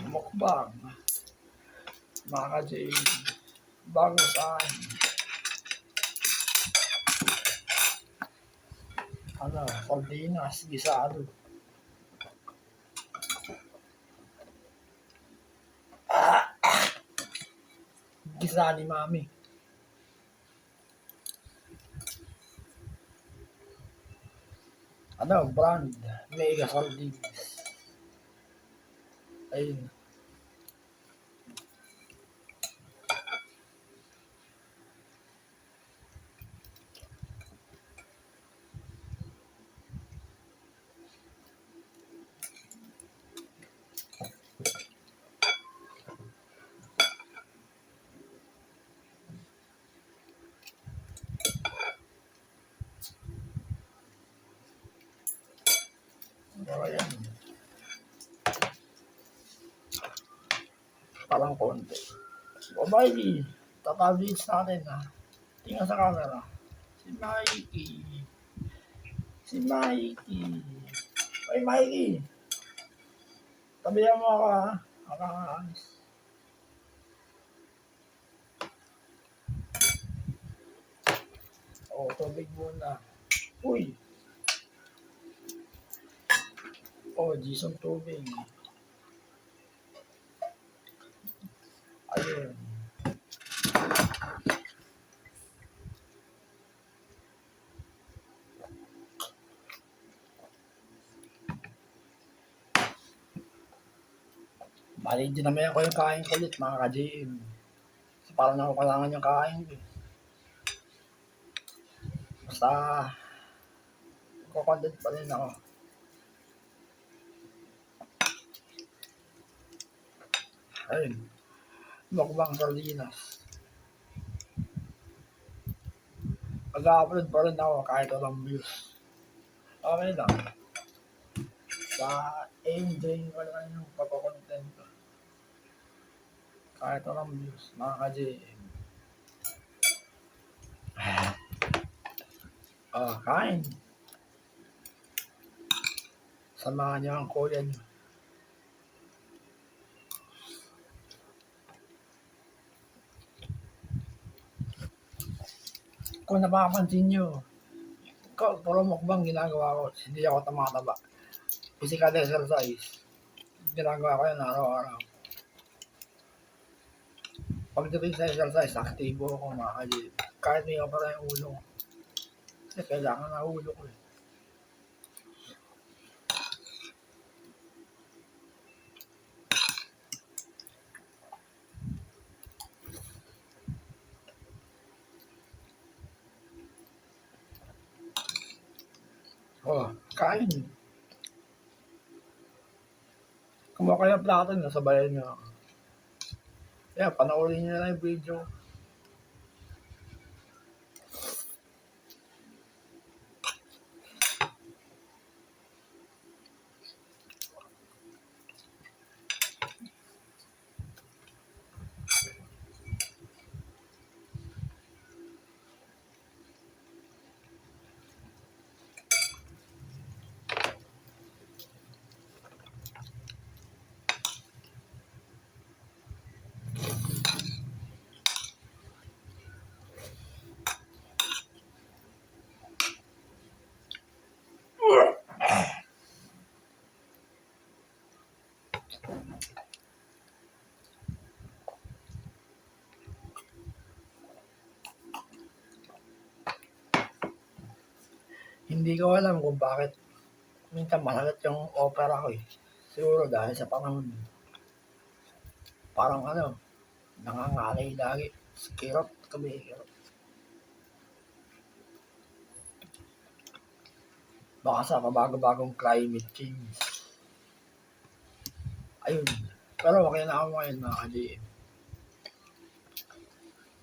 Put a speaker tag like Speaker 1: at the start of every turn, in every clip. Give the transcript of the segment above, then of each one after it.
Speaker 1: Mukbang. Mga ka-J, bago sa akin. Sardinas, gisado. Gisa ni Mami. Brand. Mega sardinas. Ayun. Ayan. Parang konti. O Mikey, tatabilis natin ha. Tingnan sa camera. Si Mikey. Si Mikey. Ay Mikey. Tabihan mo ako ha. Nakakaanis. O, tubig muna. Uy. O, Jason tubig. Ayun. Bali, hindi naman ako yung kain kulit, mga ka-JM. Kasi parang ako kailangan yung kain ko. Basta, kukontent pa rin ako. Ayun. Mukbang sardinas. Mag-upload pa rin ako kahit walang views. Okay lang. Sa enjoy ko lang yung pagkukontent ko. Kahit walang views, mga ka-JM. Kain. Samahan niyo ang kuya niyo. Kung napapansin nyo, puro mukbang ginagawa ko, hindi ako tumataba. Physical exercise, ginagawa ko yan araw-araw. Pagdating sa exercise, aktibo ako mga ka-JM. Kahit may opera yung ulo ko. Kasi kailangan na ulo ko eh. Kain. Kumuha kayo ng plato nyo, sabayan nyo. Kaya panoorin nyo na yung video. Hindi ko alam kung bakit minsan masagat yung opera ko eh. Siguro dahil sa panahon. Parang nangangalay lagi. Kirot, kumikirot. Baka sa pabago-bagong climate change. Ayun. Pero okay na ako ngayon mga ka-JM.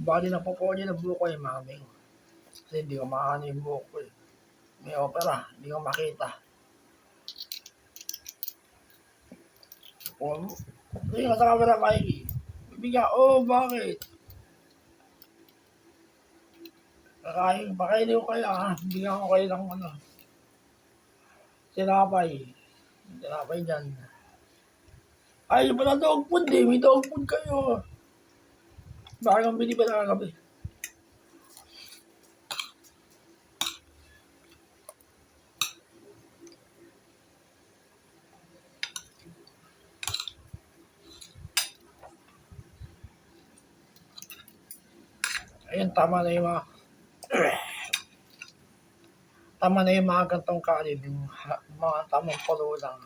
Speaker 1: Bali na po niya ng buko yung mami ko. Kasi hindi ko makakano yung buko ko eh. May opera, hindi ko makita. Hindi ka sa camera, Mikey. Bibigyan, bakit? Pakainin ko kayo bigyan ko kayo ng tinapay. Tinapay dyan. Ay, pala dog food eh. May dog food kayo. Baka kang bili pa na kagabi. Ayun, tama na yung mga gantong kanin. Yung mga tamang puno lang.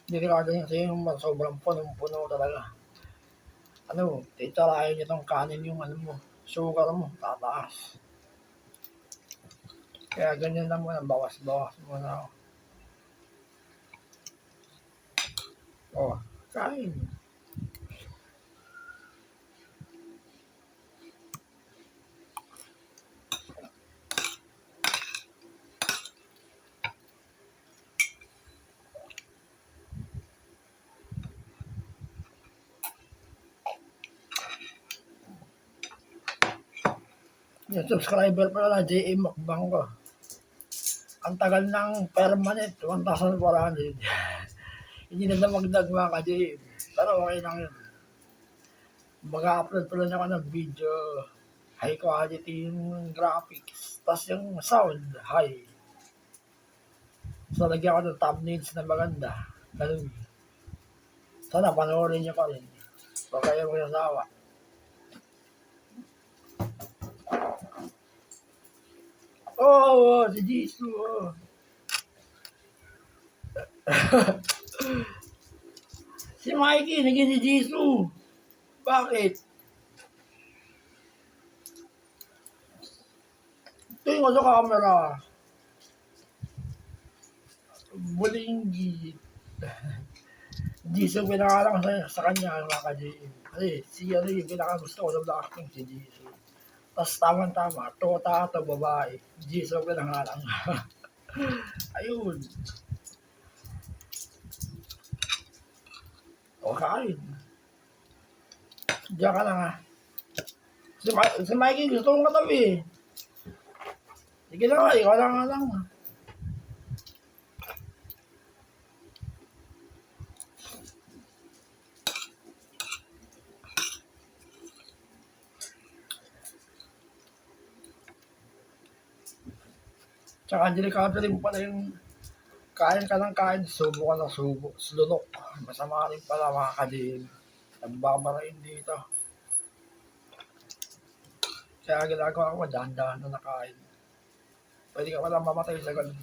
Speaker 1: Hindi ka ganyan sa'yo yung sobrang punong-puno talaga. Ano, titirahin niyo tong kanin yung ano mo, sugar mo, tataas. Kaya ganyan lang muna, bawas-bawas muna ako. Oh, kain. Yung subscriber pala na JM Mukbang ko. Ang tagal ng permanent, 1,400. Hindi na damagdag mga ka-JM. Pero okay lang yun. Mag-upload pala niya ako ng video. High quality yung graphics. Tapos yung sound, high. So, lagyan ko ng thumbnails na maganda. Ganun. Sana panoorin niyo pa rin. Baka kayo magsasawa. Si Jisoo. Oh. Si Mikey, naging si Jisoo. Bakit? Tingin ko sa camera. Bulinggi. Jisoo pinakalang sa kanya, mga ka-JM. Kasi si ano yung pinakagusto ko sa acting, si Jisoo. Tapos tama-tama, tota ito babae. Jisoo pinakalang. Ayun. O kain. Diyan ka lang ha. Si Mikey gusto kong katabi. Sige na nga, ikaw lang nga lang. Tsaka delikado rin pala yung kain ka ng kain, subo ka ng subo, slunok. Masama rin pala mga ka-JM. Nagbabarain dito. Kaya ginagawa ko, dahan-dahan na nakain. Pwede ka palang mamatay sa ganun.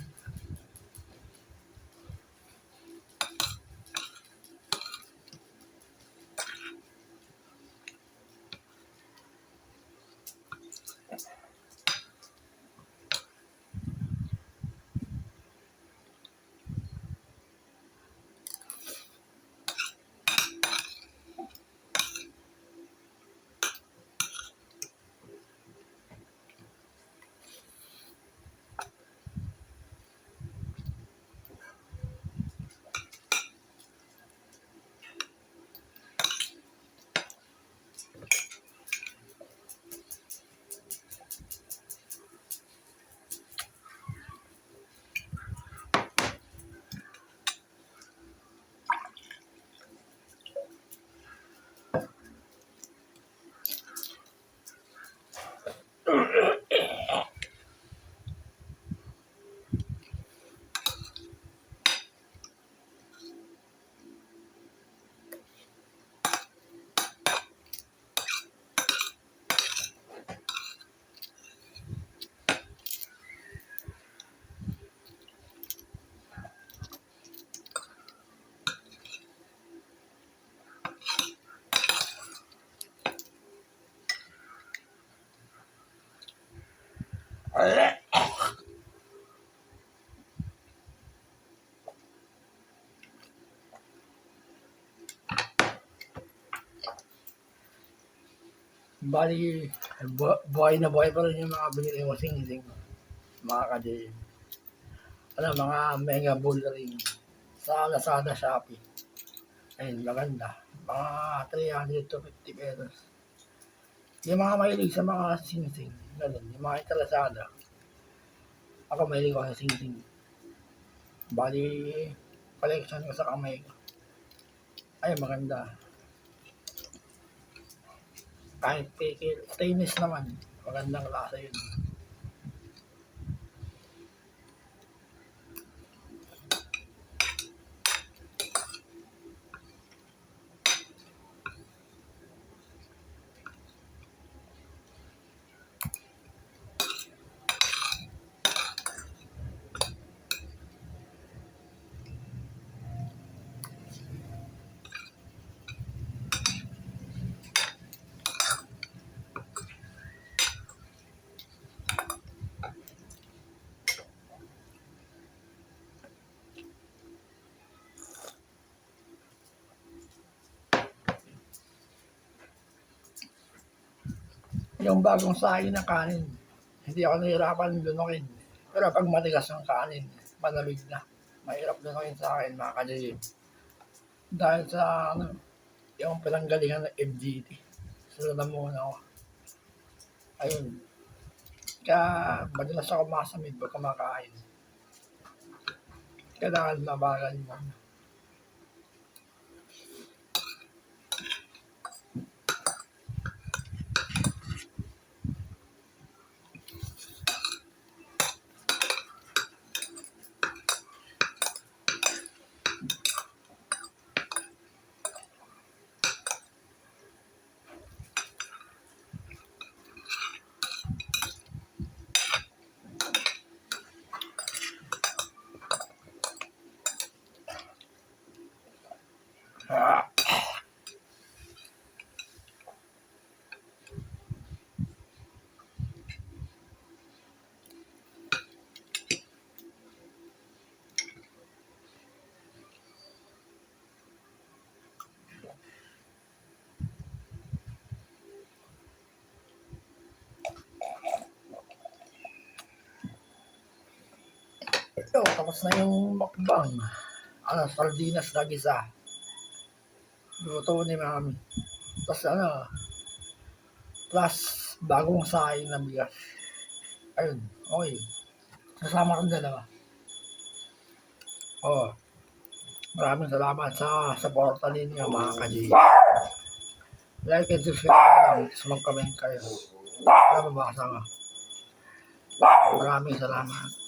Speaker 1: Bali, buhay na buhay pa rin yung mga binili mo sing-sing. Mga ka-JM. Ano, mga mega bull ring. Sa Lazada, Shopee. Ayun, maganda. Mga 300 to 50 pesos. Yung mga mahilig sa mga sing-sing. Ganun, yung mga Lazada. Ako mahilig ako sa sing-sing. Bali, collection ko sa kamay ko. Ay, maganda. Kahit pikil, stainless naman. Magandang lasa yun. Yung bagong sahin ng kanin, hindi ako nahihirapan lunukin. Pero pag matigas ang kanin, malamig na. Mahirap lunukin sa akin, mga kadilip. Dahil sa, yung pinanggalingan ng FGT. Sunod na muna ako. Ayun. Kaya, madalas ako masamid pag kumakain. Kailangan mabagal mo. Ah. Ito, tapos na yung mukbang. Sardinas na gisa. Luto ni mami. Tapos plus bagong saing na bigas. Ayun, okay. Kasama kang dalawa. Oh, maraming salamat sa suporta ninyo mga ka-G. Like and subscribe lang, tapos mag-comment kayo. Para mabasa nga. Maraming salamat.